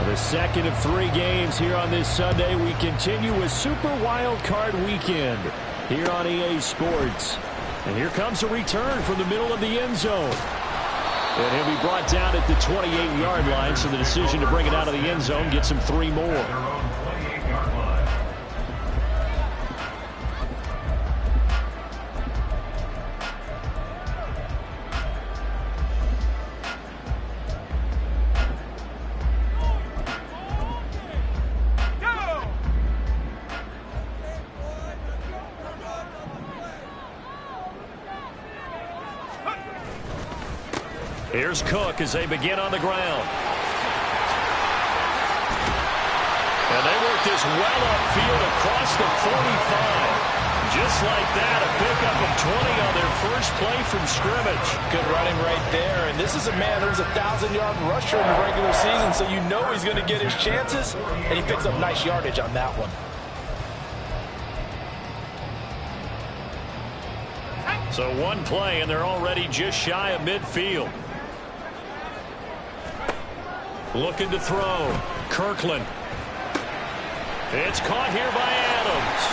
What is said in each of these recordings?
The second of 3 games here on this Sunday. We continue with Super Wild Card Weekend here on EA Sports. And here comes a return from the middle of the end zone. And he'll be brought down at the 28-yard line, so the decision to bring it out of the end zone gets him 3 more. Here's Cook as they begin on the ground. And they work this well upfield across the 45. Just like that, a pickup of 20 on their first play from scrimmage. Good running right there. And this is a man who was a 1,000-yard rusher in the regular season, so you know he's going to get his chances. And he picks up nice yardage on that one. So one play, and they're already just shy of midfield. Looking to throw. Kirkland. It's caught here by Adams.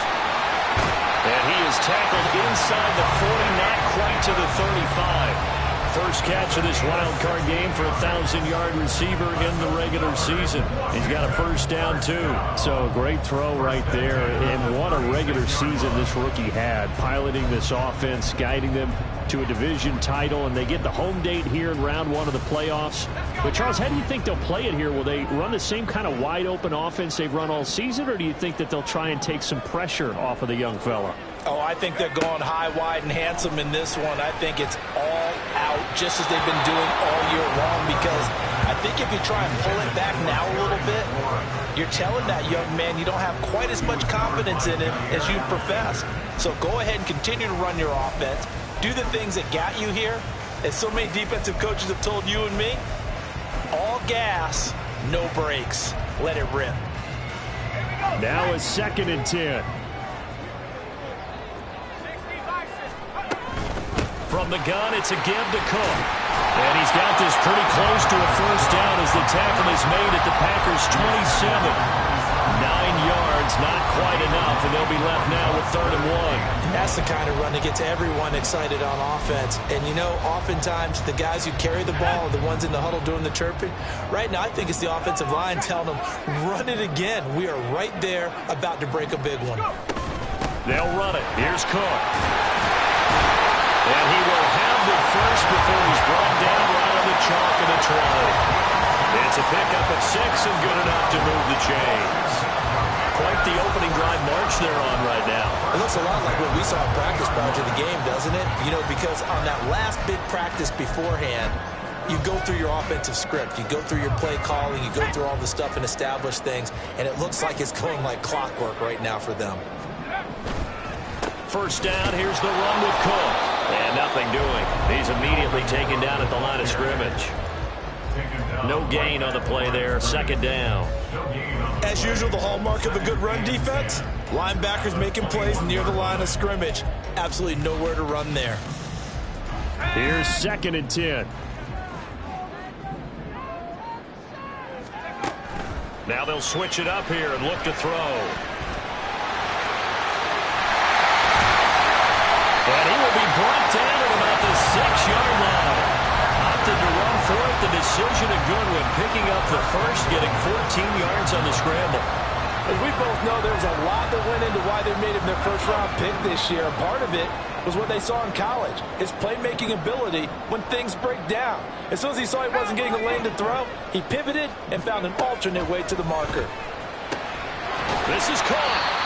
And he is tackled inside the 40, not quite to the 35. First catch of this wild card game for a 1,000-yard receiver in the regular season. He's got a first down, too. So a great throw right there. And what a regular season this rookie had, piloting this offense, guiding them to a division title, and they get the home date here in round 1 of the playoffs. But, Charles, how do you think they'll play it here? Will they run the same kind of wide-open offense they've run all season, or do you think that they'll try and take some pressure off of the young fella? Oh, I think they're going high, wide, and handsome in this one. I think it's all out, just as they've been doing all year long, because I think if you try and pull it back now a little bit, you're telling that young man you don't have quite as much confidence in him as you've professed. So go ahead and continue to run your offense. Do the things that got you here. As so many defensive coaches have told you and me, all gas, no brakes. Let it rip. Now a 2nd and 10. From the gun, it's a give to Cook. And he's got this pretty close to a first down as the tackle is made at the Packers' 27. 9 yards, not quite enough, and they'll be left now with 3rd and 1. That's the kind of run that gets everyone excited on offense. And, you know, oftentimes the guys who carry the ball are the ones in the huddle doing the chirping. Right now, I think it's the offensive line telling them, run it again. We are right there about to break a big one. They'll run it. Here's Cook. And he will have the first before he's brought down right on the chalk of the 20. It's a pickup of 6 and good enough to move the chains. Quite the opening drive march they're on right now. It looks a lot like what we saw in practice prior to the game, doesn't it? You know, because on that last big practice beforehand, you go through your offensive script. You go through your play calling. You go through all the stuff and establish things. And it looks like it's going like clockwork right now for them. First down, here's the run with Cook. And nothing doing. He's immediately taken down at the line of scrimmage. No gain on the play there. 2nd down. As usual, the hallmark of a good run defense, linebackers making plays near the line of scrimmage. Absolutely nowhere to run there. Here's 2nd and 10. Now they'll switch it up here and look to throw. And he will be brought down at about the 6-yard line. Opted to run for it. The decision a good one. Picking up the first, getting 14 yards on the scramble. As we both know, there was a lot that went into why they made him their first-round pick this year. Part of it was what they saw in college, his playmaking ability when things break down. As soon as he saw he wasn't getting a lane to throw, he pivoted and found an alternate way to the marker. This is caught.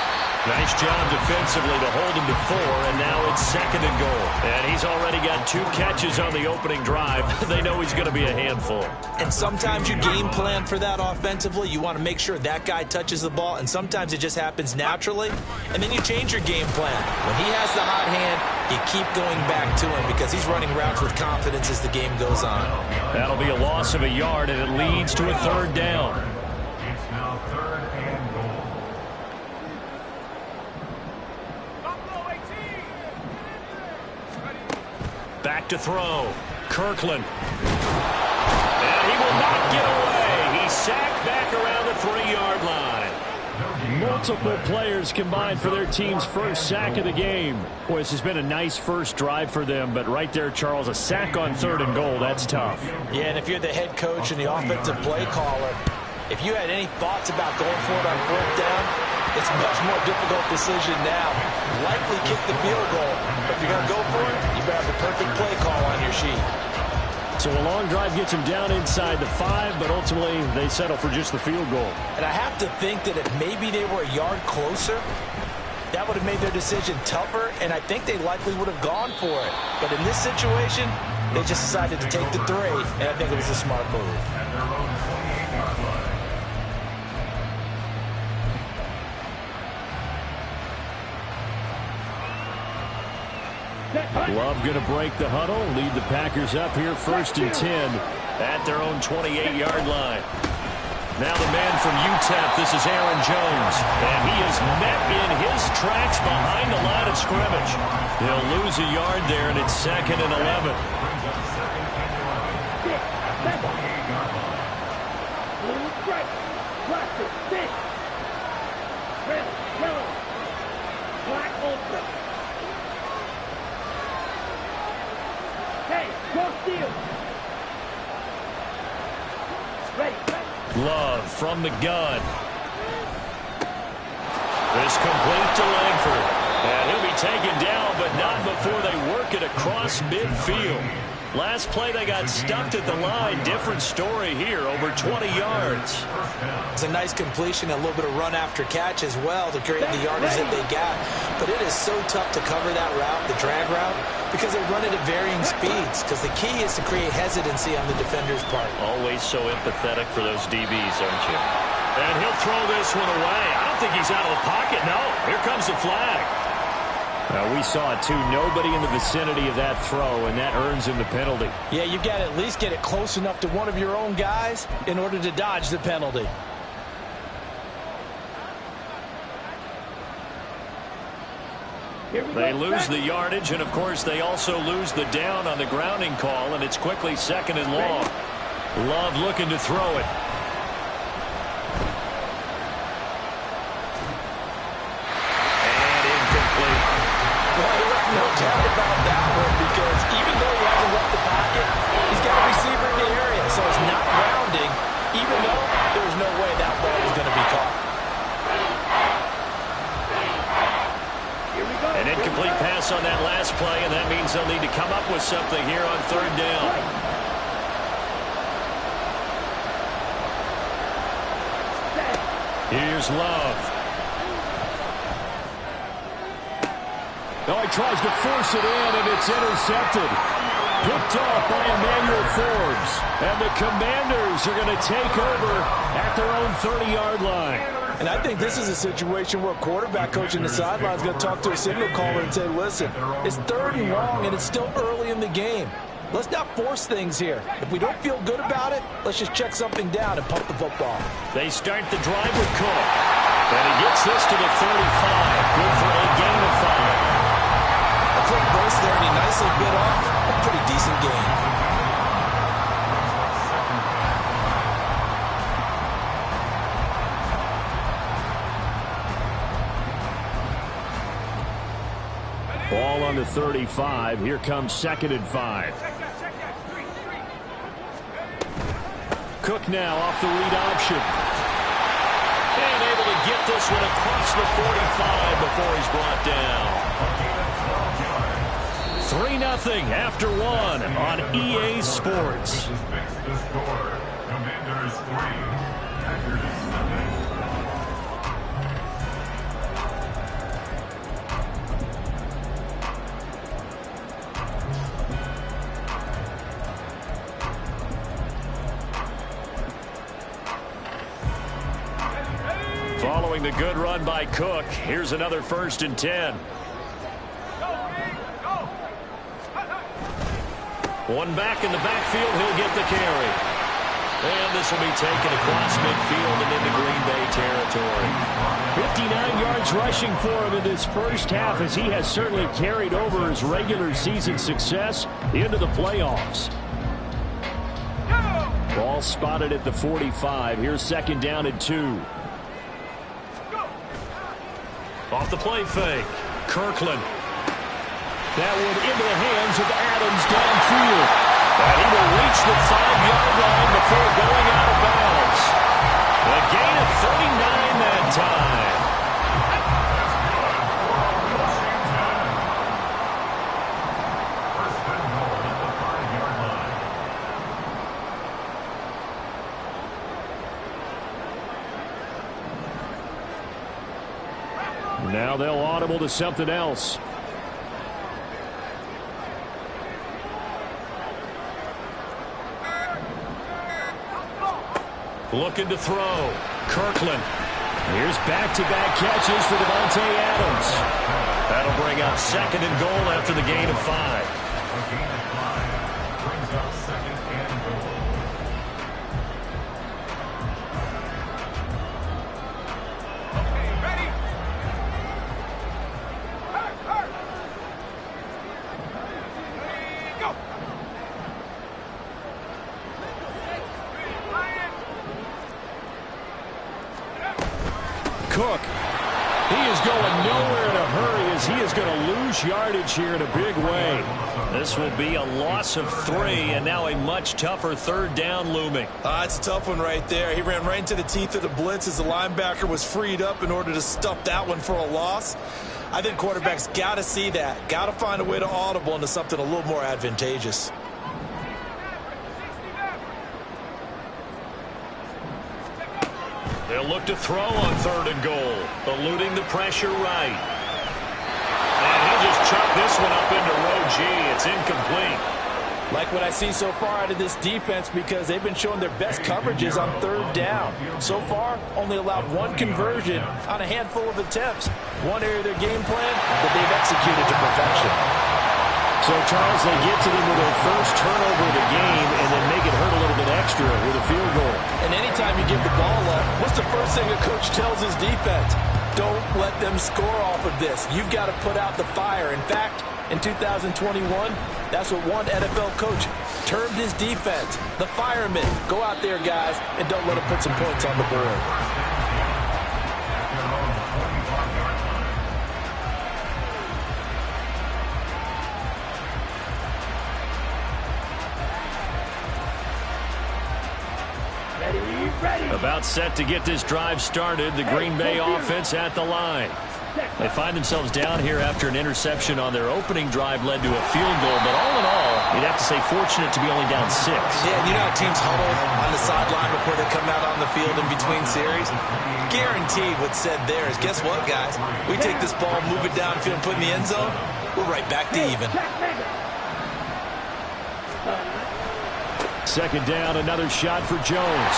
Nice job defensively to hold him to 4, and now it's 2nd and goal. And he's already got 2 catches on the opening drive. They know he's going to be a handful. And sometimes you game plan for that offensively. You want to make sure that guy touches the ball, and sometimes it just happens naturally. And then you change your game plan. When he has the hot hand, you keep going back to him because he's running routes with confidence as the game goes on. That'll be a loss of a yard, and it leads to a 3rd down. Back to throw. Kirkland. And he will not get away. He's sacked back around Multiple players combined for their team's first sack of the game. Boy, this has been a nice first drive for them, but right there, Charles, a sack on 3rd and goal, that's tough. Yeah, and if you're the head coach and the offensive play caller, if you had any thoughts about going for it on 4th down, it's a much more difficult decision now. Likely kick the field goal, but if you're going to go for it, you better have the perfect play call on your sheet. So a long drive gets them down inside the 5, but ultimately they settle for just the field goal. And I have to think that if maybe they were a yard closer, that would have made their decision tougher, and I think they likely would have gone for it. But in this situation, they just decided to take the 3, and I think it was a smart move. Love going to break the huddle, lead the Packers up here 1st and 10 at their own 28-yard line. Now the man from UTEP, this is Aaron Jones, and he is met in his tracks behind the line of scrimmage. He'll lose a yard there, and it's 2nd and 11. Love from the gun. This complete to Langford. And he'll be taken down, but not before they work it across midfield. Last play, they got stuffed at the line. Different story here, over 20 yards. It's a nice completion, a little bit of run after catch as well to create the yardage that they got. But it is so tough to cover that route, the drag route, because they run it at varying speeds. Because the key is to create hesitancy on the defender's part. Always so empathetic for those DBs, aren't you? And he'll throw this one away. I don't think he's out of the pocket. No, here comes the flag. We saw it, too. Nobody in the vicinity of that throw, and that earns him the penalty. Yeah, you've got to at least get it close enough to one of your own guys in order to dodge the penalty. They lose the yardage, and, of course, they also lose the down on the grounding call, and it's quickly 2nd and long. Love looking to throw it. No doubt about that one, because even though he hasn't left the pocket, he's got a receiver in the area, so it's not grounding, even though there was no way that ball was going to be caught. An incomplete pass on that last play, and that means they'll need to come up with something here on 3rd down. Here's Love. Oh, he tries to force it in, and it's intercepted. Picked off by Emmanuel Forbes. And the Commanders are going to take over at their own 30-yard line. And I think this is a situation where a quarterback coach in the sideline is going to talk to a signal caller and say, listen, it's 3rd and long, and it's still early in the game. Let's not force things here. If we don't feel good about it, let's just check something down and pump the football. They start the drive with Cook. And he gets this to the 35. Good for a gain of 5. A quick burst there, and he nicely bit off a pretty decent gain. Ball on the 35. Here comes 2nd and 5. Cook now off the read option. And able to get this one across the 45 before he's brought down. 3-0 after 1 on EA Sports. Following the good run by Cook, here's another 1st and 10. One back in the backfield, he'll get the carry. And this will be taken across midfield and into Green Bay territory. 59 yards rushing for him in this first half, as he has certainly carried over his regular season success into the playoffs. Ball spotted at the 45. Here's 2nd down and 2. Off the play fake. Kirkland. That one into the hands of Adams downfield. And he will reach the 5-yard line before going out of bounds. A gain of 39 that time. Now they'll audible to something else. Looking to throw. Kirkland. Here's back-to-back catches for Davante Adams. That'll bring up 2nd and goal after the gain of 5. A gain of 5 brings up 2nd and goal. Cook. He is going nowhere in a hurry as he is going to lose yardage here in a big way. This will be a loss of 3, and now a much tougher 3rd down looming. It's a tough one right there. He ran right into the teeth of the blitz as the linebacker was freed up in order to stuff that one for a loss. I think quarterbacks got to see that. Got to find a way to audible into something a little more advantageous. They'll look to throw on 3rd and goal. Eluding the pressure right. And he'll just chuck this one up into row G. It's incomplete. Like what I see so far out of this defense because they've been showing their best coverages on 3rd down. So far, only allowed 1 conversion on a handful of attempts. One area of their game plan that they've executed to perfection. So, Charles, they get to them with their first turnover of the game and then make it hurt a little bit extra with a field goal. And anytime you give the ball up, what's the first thing a coach tells his defense? Don't let them score off of this. You've got to put out the fire. In fact, in 2021, that's what one NFL coach termed his defense. The firemen. Go out there, guys, and don't let them put some points on the board. About set to get this drive started. The Green Bay offense at the line. They find themselves down here after an interception on their opening drive led to a field goal. But all in all, you'd have to say fortunate to be only down 6. Yeah, you know how teams huddle on the sideline before they come out on the field in between series? Guaranteed what's said there is, guess what, guys? We take this ball, move it downfield, put it in the end zone, we're right back to even. 2nd down, another shot for Jones.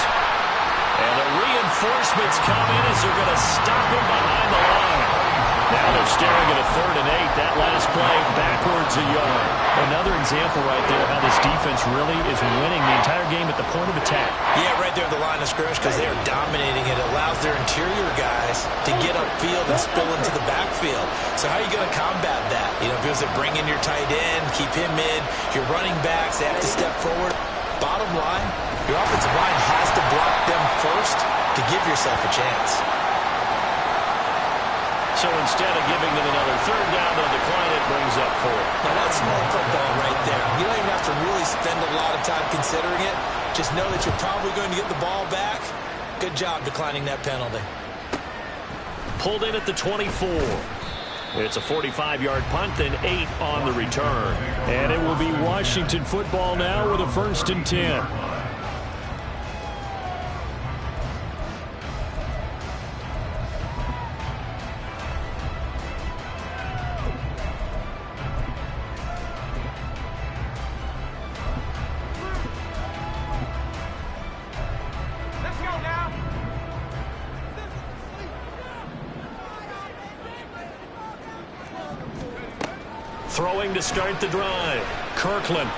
And the reinforcements come in as they're going to stop him behind the line. Now they're staring at a 3rd and 8. That last play backwards a yard. Another example right there how this defense really is winning the entire game at the point of attack. Yeah, right there at the line of scrimmage because they are dominating it. It allows their interior guys to get upfield and spill into the backfield. So how are you going to combat that? You know, because they bring in your tight end, keep him in, your running backs, they have to step forward. Bottom line, your offensive line has to block them first to give yourself a chance. So instead of giving them another 3rd down, they'll decline it, brings up 4. Now that's smart football right there. You don't even have to really spend a lot of time considering it. Just know that you're probably going to get the ball back. Good job declining that penalty. Pulled in at the 24. It's a 45-yard punt, then 8 on the return. And it will be Washington football now with a 1st and 10. Throwing to start the drive. Kirkland.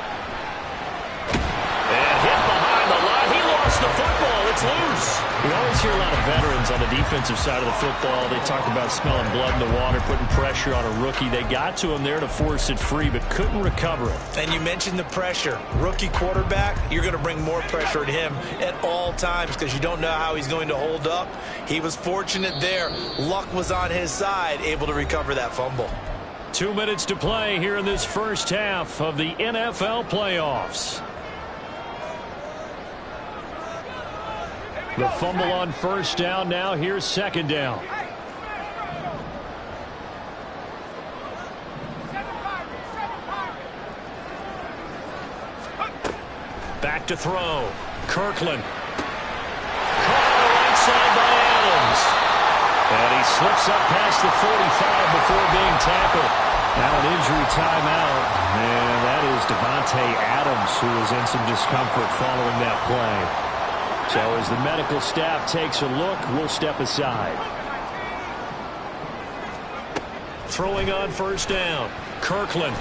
And hit behind the line. He lost the football. It's loose. We always hear a lot of veterans on the defensive side of the football. They talk about smelling blood in the water, putting pressure on a rookie. They got to him there to force it free, but couldn't recover it. And you mentioned the pressure. Rookie quarterback, you're going to bring more pressure at him at all times because you don't know how he's going to hold up. He was fortunate there. Luck was on his side, able to recover that fumble. 2 minutes to play here in this first half of the NFL playoffs. The fumble on first down. Now here's second down. Back to throw. Kirkland. Caught on the right side by Adams. And he slips up past the 45 before being tackled. Now an injury timeout. And that is Davante Adams, who is in some discomfort following that play. So as the medical staff takes a look, we'll step aside. Throwing on first down. Kirkland.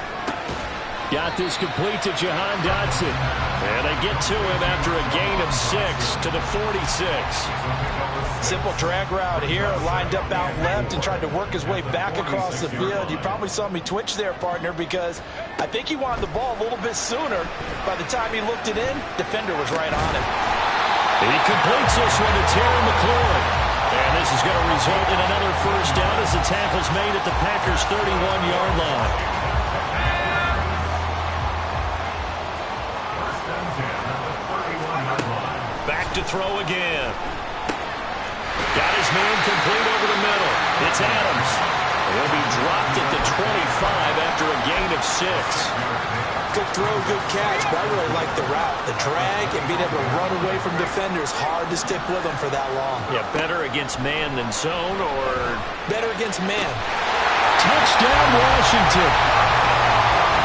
Got this complete to Jahan Dotson. And they get to him after a gain of 6 to the 46. Simple drag route here, lined up out left and tried to work his way back across the field. You probably saw me twitch there, partner, because I think he wanted the ball a little bit sooner. By the time he looked it in, defender was right on him. He completes this one to Terry McLaurin. And this is going to result in another first down as the tackle's made at the Packers' 31-yard line. Back to throw again. Got his man complete over the middle. It's Adams. He'll be dropped at the 25 after a gain of 6. Good throw, good catch, but I really like the route. The drag and being able to run away from defenders, hard to stick with them for that long. Yeah, better against man than zone, or? Better against man. Touchdown, Washington.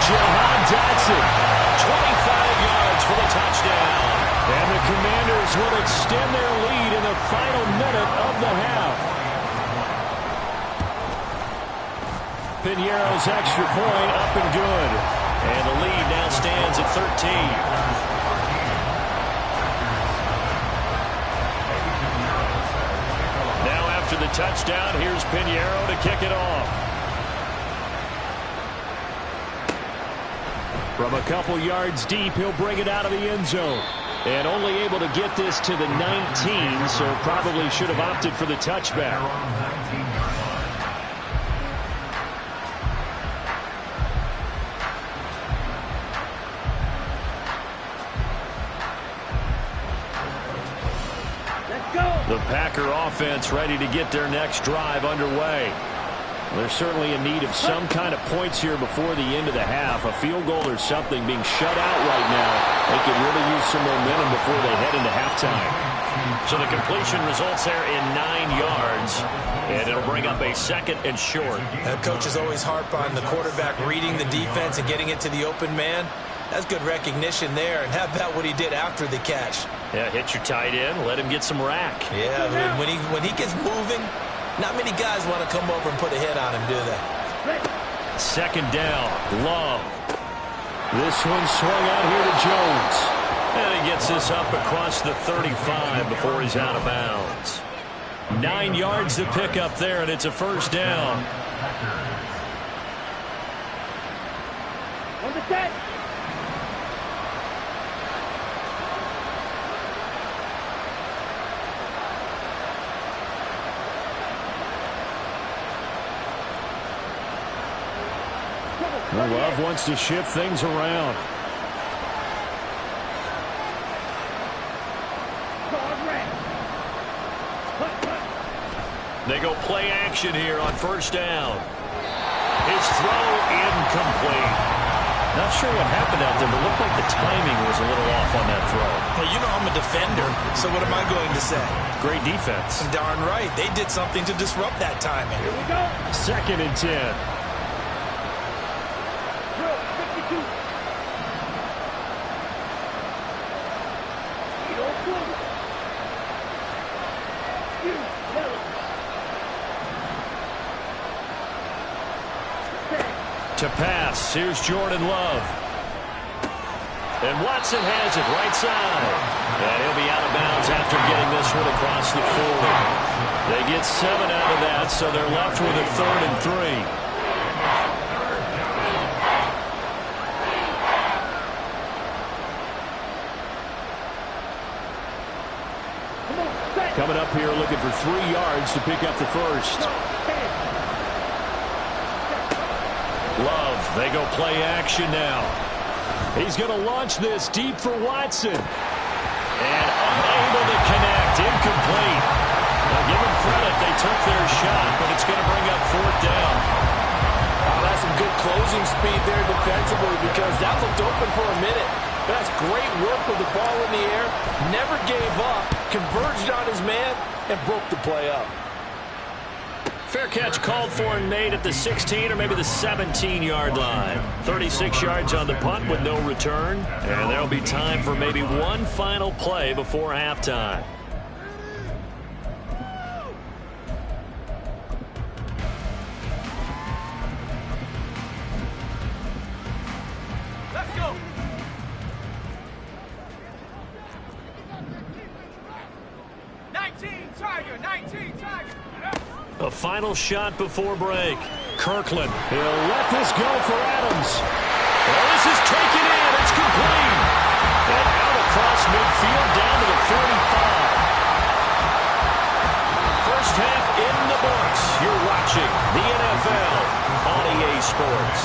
Jahan Dotson, 25 yards for the touchdown. And the Commanders will extend their lead in the final minute of the half. Piñeiro's extra point up and good. And the lead now stands at 13. Now after the touchdown, here's Piñeiro to kick it off. From a couple yards deep, he'll bring it out of the end zone. And only able to get this to the 19, so probably should have opted for the touchback. The Packer offense ready to get their next drive underway. They're certainly in need of some kind of points here before the end of the half. A field goal or something being shut out right now. They could really use some momentum before they head into halftime. So the completion results there in 9 yards. And it'll bring up a second and short. Coaches always harp on the quarterback reading the defense and getting it to the open man. That's good recognition there. And how about what he did after the catch? Yeah, hit your tight end, let him get some rack. Yeah, when he gets moving, not many guys want to come over and put a hit on him, do they? Second down, Love. This one swung out here to Jones. And he gets this up across the 35 before he's out of bounds. 9 yards to pick up there, and it's a first down. On the set. Love wants to shift things around. They go play action here on first down. His throw incomplete. Not sure what happened out there, but looked like the timing was a little off on that throw. Well, you know I'm a defender, so what am I going to say? Great defense. Darn right. They did something to disrupt that timing. Here we go. Second and 10. To pass, here's Jordan Love. And Watson has it right side. And he'll be out of bounds after getting this one across the 40. They get 7 out of that, so they're left with a 3rd and 3. Coming up here looking for 3 yards to pick up the first. Love, they go play action now. He's going to launch this deep for Watson. And unable to connect, incomplete. Now give them credit, they took their shot, but it's going to bring up 4th down. Oh, that's some good closing speed there defensively because that looked open for a minute. That's great work with the ball in the air. Never gave up, converged on his man, and broke the play up. Fair catch called for, Nate, at the 16 or maybe the 17-yard line. 36 yards on the punt with no return. And there'll be time for maybe one final play before halftime. Let's go. A final shot before break. Kirkland. He'll let this go for Adams. Well, this is taken in. It's complete. And out across midfield down to the 45. First half in the books. You're watching the NFL on EA Sports.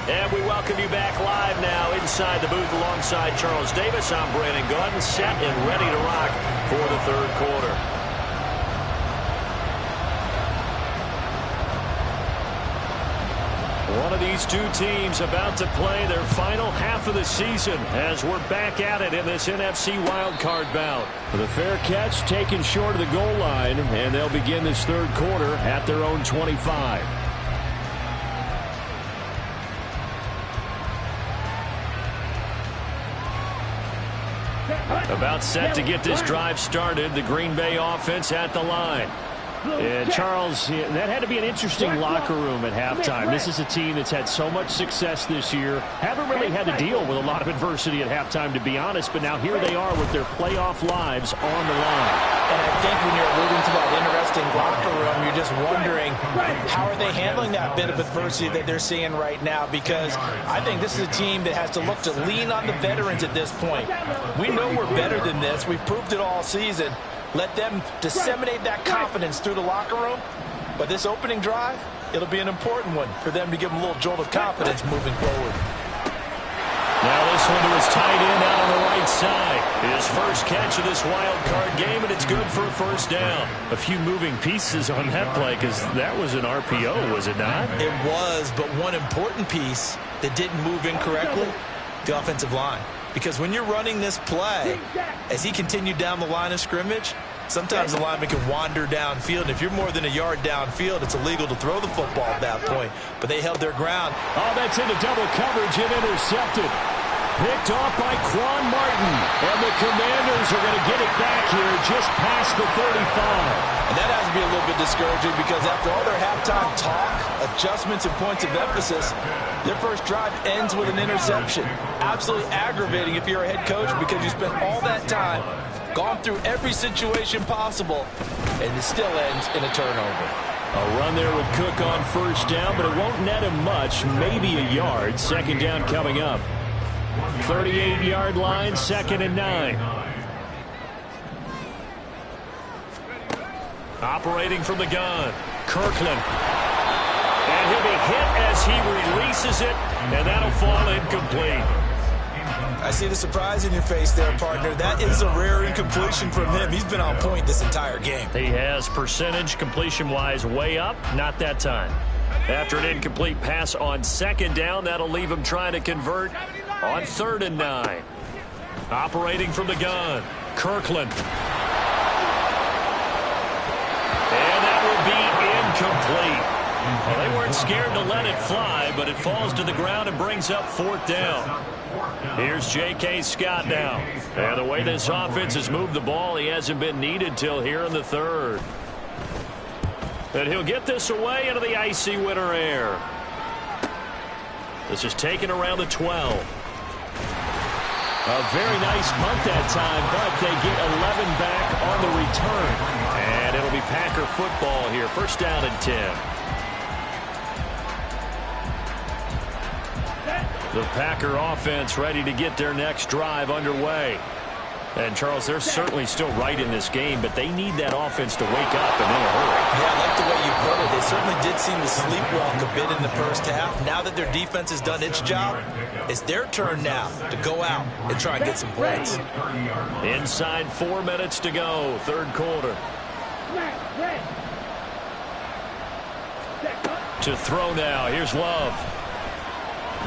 And we welcome you back live now inside the booth alongside Charles Davis. I'm Brandon Gaudin, set and ready to rock for the 3rd quarter. One of these two teams about to play their final half of the season as we're back at it in this NFC wildcard bout. The fair catch taken short of the goal line, and they'll begin this 3rd quarter at their own 25. About set to get this drive started. The Green Bay offense at the line. And Charles, that had to be an interesting locker room at halftime. This is a team that's had so much success this year. Haven't really had to deal with a lot of adversity at halftime, to be honest. But now here they are with their playoff lives on the line. And I think when you're alluding to that interesting locker room, you're just wondering, how are they handling that bit of adversity that they're seeing right now? Because I think this is a team that has to look to lean on the veterans at this point. We know we're better than this. We've proved it all season. Let them disseminate that confidence through the locker room. But this opening drive, it'll be an important one for them to give them a little jolt of confidence moving forward. Now this one to his tight end out on the right side. His first catch of this wild card game, and it's good for a 1st down. A few moving pieces on that play because that was an RPO, was it not? It was, but one important piece that didn't move incorrectly, the offensive line. Because when you're running this play, as he continued down the line of scrimmage, sometimes the lineman can wander downfield. And if you're more than a yard downfield, it's illegal to throw the football at that point. But they held their ground. Oh, that's into double coverage and intercepted. Picked off by Quan Martin. And the Commanders are going to get it back here just past the 35. And that has to be a little bit discouraging because after all their halftime talk, adjustments, and points of emphasis, their first drive ends with an interception. Absolutely aggravating if you're a head coach because you spent all that time, gone through every situation possible, and it still ends in a turnover. A run there with Cook on 1st down, but it won't net him much, maybe a yard. 2nd down coming up. 38-yard line, 2nd and 9. Operating from the gun, Kirkland. And he'll be hit as he releases it, and that'll fall incomplete. I see the surprise in your face there, partner. That is a rare incompletion from him. He's been on point this entire game. He has percentage completion-wise way up, not that time. After an incomplete pass on 2nd down, that'll leave him trying to convert on 3rd and 9. Operating from the gun, Kirkland. And that will be incomplete. Well, they weren't scared to let it fly, but it falls to the ground and brings up 4th down. Here's J.K. Scott now. And the way this offense has moved the ball, he hasn't been needed till here in the third. And he'll get this away into the icy winter air. This is taken around the 12. A very nice punt that time, but they get 11 back on the return. And it'll be Packer football here. First down and 10. The Packer offense ready to get their next drive underway. And, Charles, they're certainly still right in this game, but they need that offense to wake up and in a hurry. Yeah, I like the way you put it. They certainly did seem to sleepwalk a bit in the first half. Now that their defense has done its job, it's their turn now to go out and try and get some points. Inside 4 minutes to go, third quarter. To throw now, here's Love.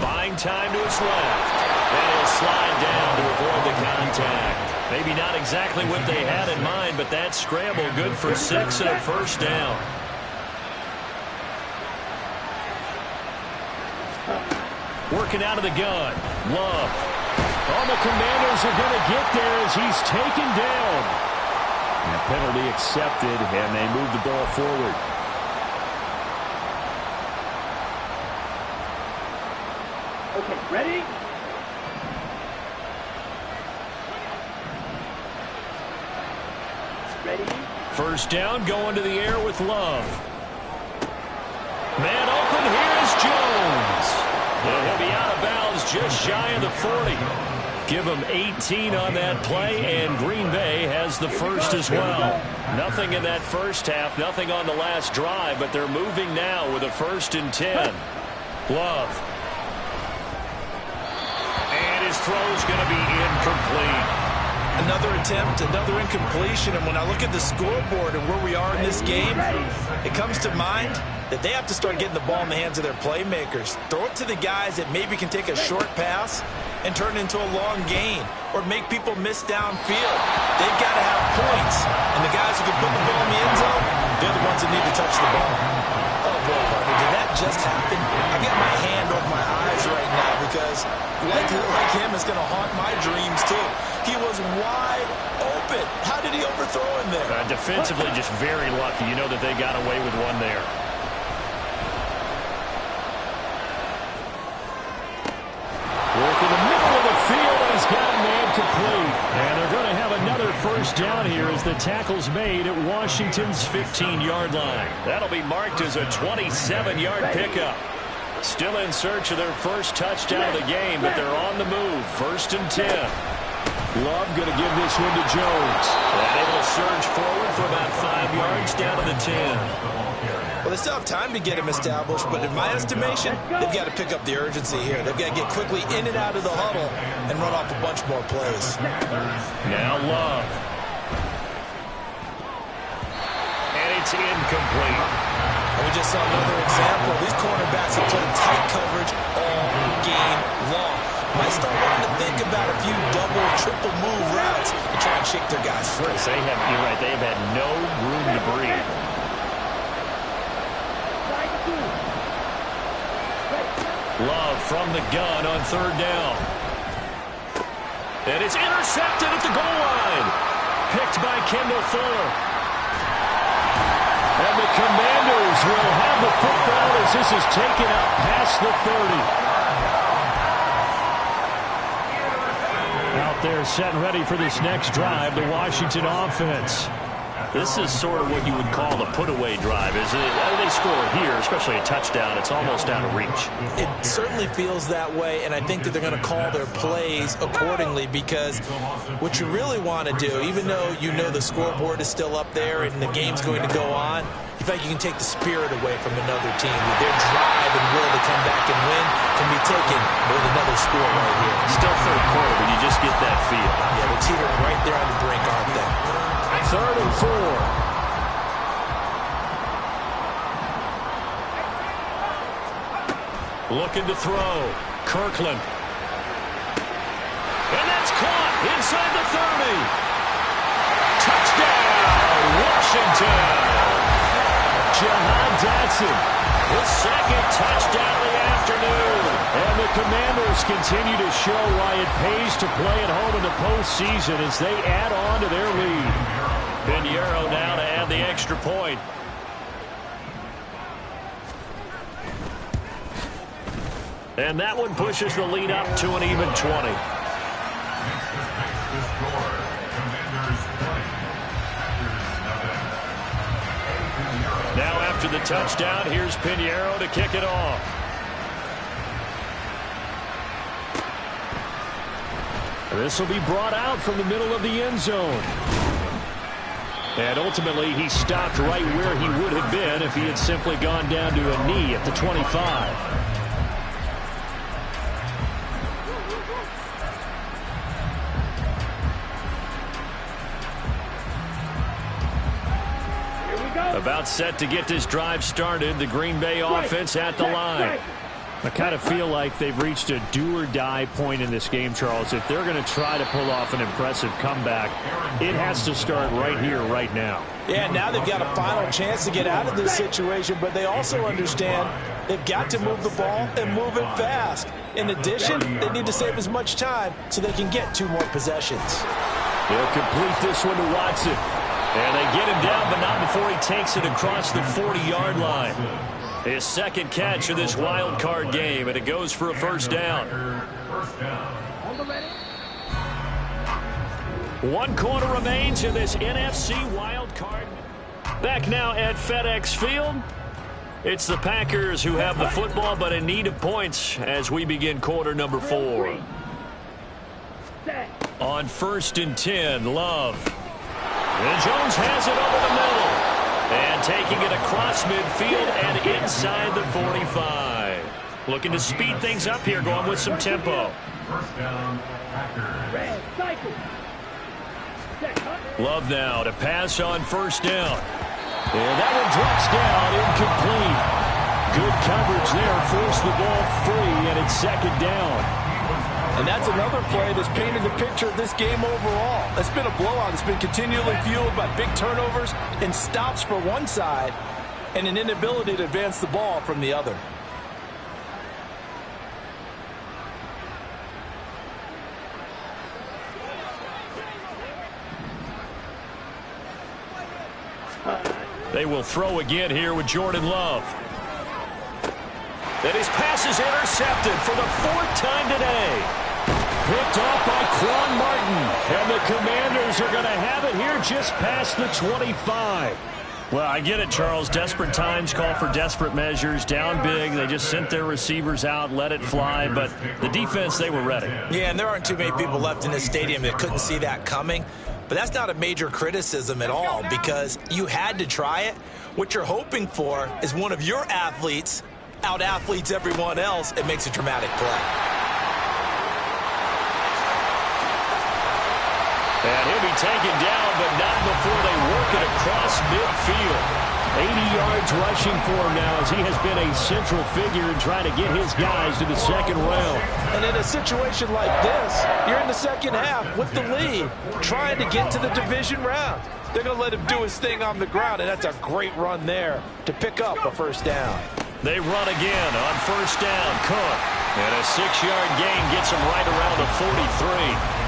Buying time to his left. And he'll slide down to avoid the contact. Maybe not exactly what they had in mind, but that scramble good for 6 and a first down. Working out of the gun. Love. All the Commanders are going to get there as he's taken down. And penalty accepted, and they move the ball forward. Okay, ready? Ready? First down, going to the air with Love. Man open, here's Jones. And he'll be out of bounds just shy of the 40. Give him 18 on that play, and Green Bay has the first as well. Nothing in that first half, nothing on the last drive, but they're moving now with a 1st and 10. Love. And his throw's going to be incomplete. Another attempt, another incompletion, and when I look at the scoreboard and where we are in this game, it comes to mind that they have to start getting the ball in the hands of their playmakers. Throw it to the guys that maybe can take a short pass and turn it into a long gain or make people miss downfield. They've got to have points, and the guys who can put the ball in the end zone, they're the ones that need to touch the ball. Oh, boy, partner, did that just happen? I got my hand over my eyes right now because like him is going to haunt my dreams, too. He was wide open. How did he overthrow him there? Defensively, just very lucky. You know that they got away with one there. Work in the middle of the field, and he's got a man complete. And they're going to have another first down here as the tackle's made at Washington's 15-yard line. That'll be marked as a 27-yard pickup. Still in search of their first touchdown of the game, but they're on the move. 1st and 10. Love going to give this one to Jones. And able to surge forward for about 5 yards down to the 10. Well, they still have time to get him established, but in my estimation, they've got to pick up the urgency here. They've got to get quickly in and out of the huddle and run off a bunch more plays. Now Love. And it's incomplete. And we just saw another example. These cornerbacks have played tight coverage all game long. Might start wanting to think about a few double, triple move routes to try and shake their guys free. You're right, they've had no room to breathe. Love from the gun on 3rd down. And it's intercepted at the goal line. Picked by Kendall Fuller. And the Commanders will have the football as this is taken up past the 30. Out there set and ready for this next drive, the Washington offense. This is sort of what you would call the put-away drive, isn't it? They score here, especially a touchdown. It's almost out of reach. It certainly feels that way, and I think that they're going to call their plays accordingly because what you really want to do, even though you know the scoreboard is still up there and the game's going to go on, you feel like you can take the spirit away from another team. Their drive and will to come back and win can be taken with another score right here. Still third quarter, but you just get that feel. Yeah, they're teetering right there on the brink, aren't they? 3rd and 4. Looking to throw. Kirkland. And that's caught inside the 30. Touchdown, Washington. Jahan Dotson. His 2nd touchdown of the afternoon. And the Commanders continue to show why it pays to play at home in the postseason as they add on to their lead. Pinheiro now to add the extra point. And that one pushes the lead up to an even 20. Now after the touchdown, here's Pinheiro to kick it off. This will be brought out from the middle of the end zone. And ultimately, he stopped right where he would have been if he had simply gone down to a knee at the 25. About set to get this drive started. The Green Bay offense at the line. I kind of feel like they've reached a do-or-die point in this game, Charles. If they're going to try to pull off an impressive comeback, it has to start right here, right now. Yeah, now they've got a final chance to get out of this situation, but they also understand they've got to move the ball and move it fast. In addition, they need to save as much time so they can get 2 more possessions. They'll complete this one to Watson. And they get him down, but not before he takes it across the 40-yard line. His second catch of this wild card game, and it goes for a first down. 1 quarter remains in this NFC wild card. Back now at FedEx Field. It's the Packers who have the football, but in need of points as we begin quarter number 4. On 1st and 10, Love. And Jones has it over the middle. And taking it across midfield and inside the 45. Looking to speed things up here, going with some tempo. First down, Packers. Love now to pass on 1st down. And that one drops down, incomplete. Good coverage there, forced the ball free, and it's 2nd down. And that's another play that's painted the picture of this game overall. It's been a blowout. It's been continually fueled by big turnovers and stops for one side and an inability to advance the ball from the other. They will throw again here with Jordan Love. And his pass is intercepted for the 4th time today. Picked off by Quan Martin. And the Commanders are going to have it here just past the 25. Well, I get it, Charles. Desperate times call for desperate measures. Down big. They just sent their receivers out, let it fly. But the defense, they were ready. Yeah, and there aren't too many people left in this stadium that couldn't see that coming. But that's not a major criticism at all because you had to try it. What you're hoping for is one of your athletes out-athletes everyone else and makes a dramatic play. And he'll be taken down, but not before they work it across midfield. 80 yards rushing for him now as he has been a central figure in trying to get his guys to the 2nd round. And in a situation like this, you're in the 2nd half with the lead, trying to get to the division round. They're going to let him do his thing on the ground, and that's a great run there to pick up a 1st down. They run again on 1st down. Cook. And a 6-yard gain gets him right around the 43.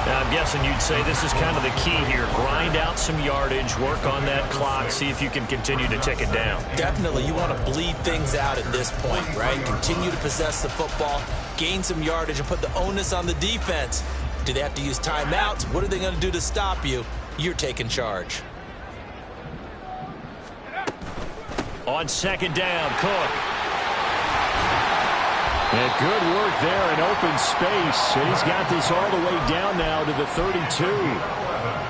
Now, I'm guessing you'd say this is kind of the key here. Grind out some yardage, work on that clock, see if you can continue to tick it down. Definitely. You want to bleed things out at this point, right? Continue to possess the football, gain some yardage, and put the onus on the defense. Do they have to use timeouts? What are they going to do to stop you? You're taking charge. On 2nd down, Cook. And good work there in open space. And he's got this all the way down now to the 32.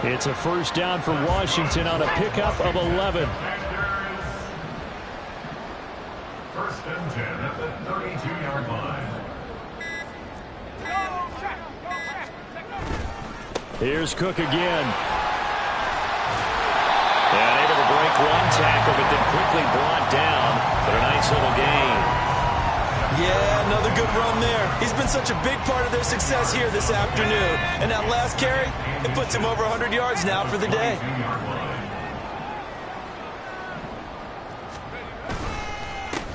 It's a 1st down for Washington on a pickup of 11. 1st and 10 at the 32-yard line. Here's Cook again. And able to break one tackle, but then quickly brought down. But a nice little gain. Yeah, another good run there. He's been such a big part of their success here this afternoon. And that last carry, it puts him over 100 yards now for the day.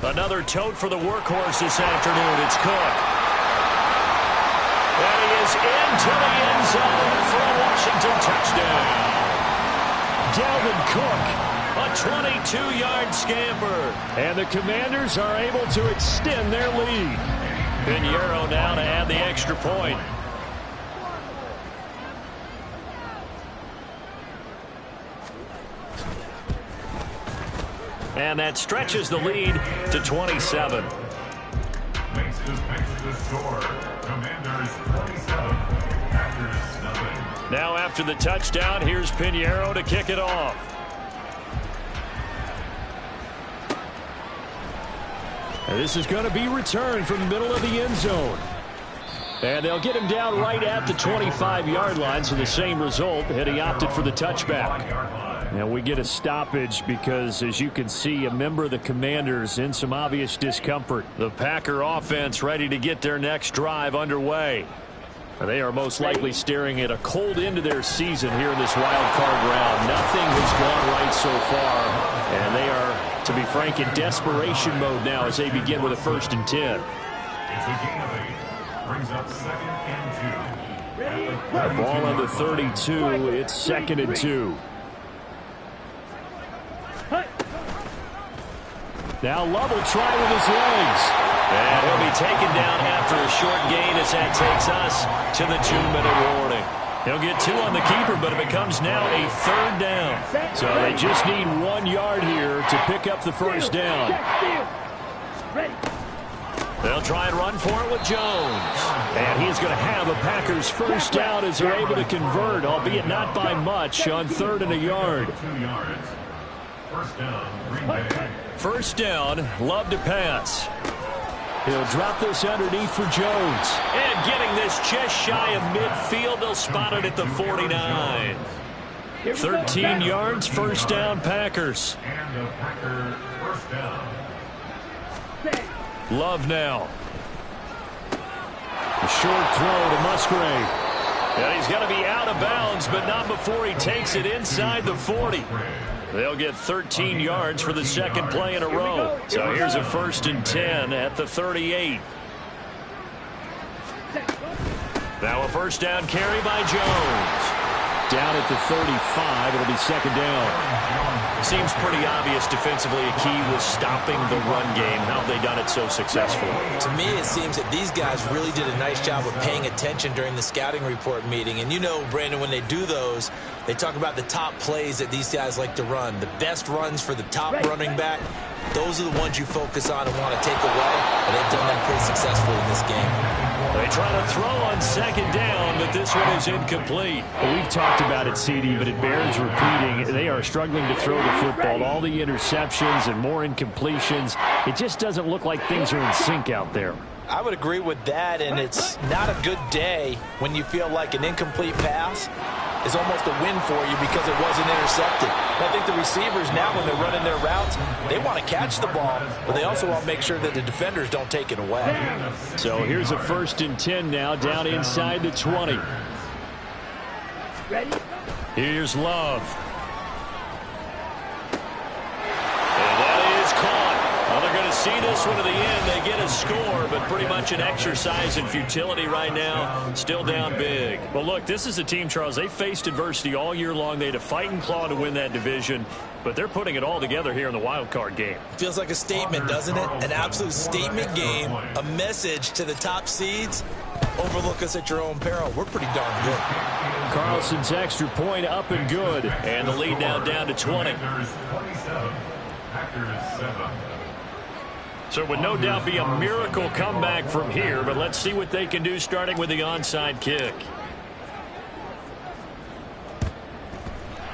Another tote for the workhorse this afternoon. It's Cook. And he is into the end zone for a Washington touchdown. Dalvin Cook, A 22-yard scamper. and the Commanders are able to extend their lead. Pinheiro now to add the extra point. And that stretches the lead to 27. Makes the score. Commanders 27. Packers nothing. Now after the touchdown, here's Pinheiro to kick it off. And this is going to be returned from the middle of the end zone. And they'll get him down right at the 25-yard line, so the same result, and he opted for the touchback. Now we get a stoppage because, as you can see, a member of the Commanders in some obvious discomfort. The Packer offense ready to get their next drive underway. They are most likely staring at a cold end to their season here in this wild card round. Nothing has gone right so far, and they are, to be frank, in desperation mode now as they begin with a 1st and 10. It's a gain of 8. Brings up 2nd and 2. Ball on the 32. It's 2nd and 2. Now Love will try with his legs. And he'll be taken down after a short gain as that takes us to the 2-minute warning. He'll get 2 on the keeper, but it becomes now a 3rd down. So they just need 1 yard here to pick up the 1st down. They'll try and run for it with Jones. And he's going to have a Packers 1st down as they're able to convert, albeit not by much, on 3rd and a yard. 2 yards. 1st down, Green Bay. 1st down, Love to pass. He'll drop this underneath for Jones. And getting this just shy of midfield, they'll spot it at the 49. 13 yards, 1st down, Packers. And a Packer 1st down. Love now. A short throw to Musgrave. And he's going to be out of bounds, but not before he takes it inside the 40. They'll get 13 yards for the 2nd play in a row. So here's a 1st and 10 at the 38. Now a 1st down carry by Jones. Down at the 35, it'll be 2nd down. Seems pretty obvious defensively a key was stopping the run game. How have they done it so successfully? To me, it seems that these guys really did a nice job of paying attention during the scouting report meeting. And you know, Brandon, when they do those, they talk about the top plays that these guys like to run. The best runs for the top running back, those are the ones you focus on and want to take away. And they've done that pretty successfully in this game. They try to throw on 2nd down, but this one is incomplete. Well, we've talked about it, CD, but it bears repeating. They are struggling to throw the football. All the interceptions and more incompletions. It just doesn't look like things are in sync out there. I would agree with that, and it's not a good day when you feel like an incomplete pass is almost a win for you because it wasn't intercepted. And I think the receivers now, when they're running their routes, they want to catch the ball, but they also want to make sure that the defenders don't take it away. So here's a 1st and 10 now, down inside the 20. Here's Love. And that is caught. Well, they're going to see this one to the end. They get a score, but pretty much an exercise in futility right now. Still down big. Well, look, this is a team, Charles. They faced adversity all year long. They had to fight and claw to win that division, but they're putting it all together here in the wild card game. Feels like a statement, doesn't it? An absolute statement game, a message to the top seeds. Overlook us at your own peril. We're pretty darn good. Carlson's extra point up and good. And the lead now down to 20. Packers 27. Packers 7. So it would no doubt be a miracle comeback from here, but let's see what they can do starting with the onside kick.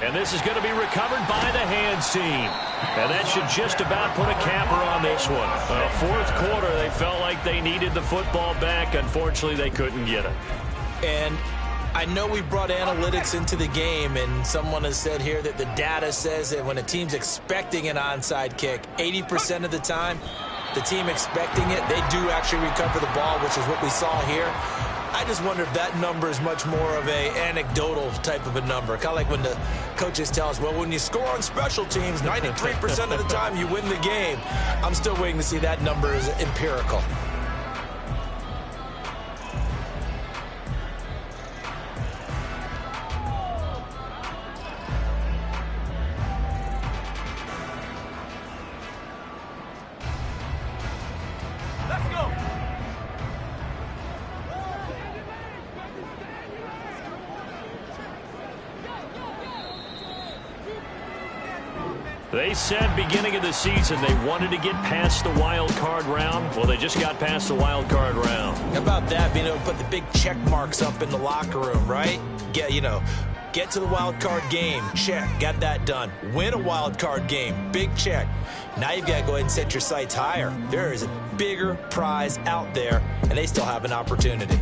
And this is going to be recovered by the hands team. And that should just about put a capper on this one. 4th quarter, they felt like they needed the football back. Unfortunately, they couldn't get it. And I know we brought analytics into the game, and someone has said here that the data says that when a team's expecting an onside kick, 80% of the time, the team expecting it, they do actually recover the ball, which is what we saw here. I just wonder if that number is much more of a anecdotal type of a number. Kind of like when the coaches tell us, well, when you score on special teams, 93% of the time you win the game. I'm still waiting to see that number is empirical. They said beginning of the season they wanted to get past the wild card round. Well, they just got past the wild card round. How about that? Being able to put the big check marks up in the locker room, right? Get to the wild card game. Check. Got that done. Win a wild card game. Big check. Now you've got to go ahead and set your sights higher. There is a bigger prize out there, and they still have an opportunity.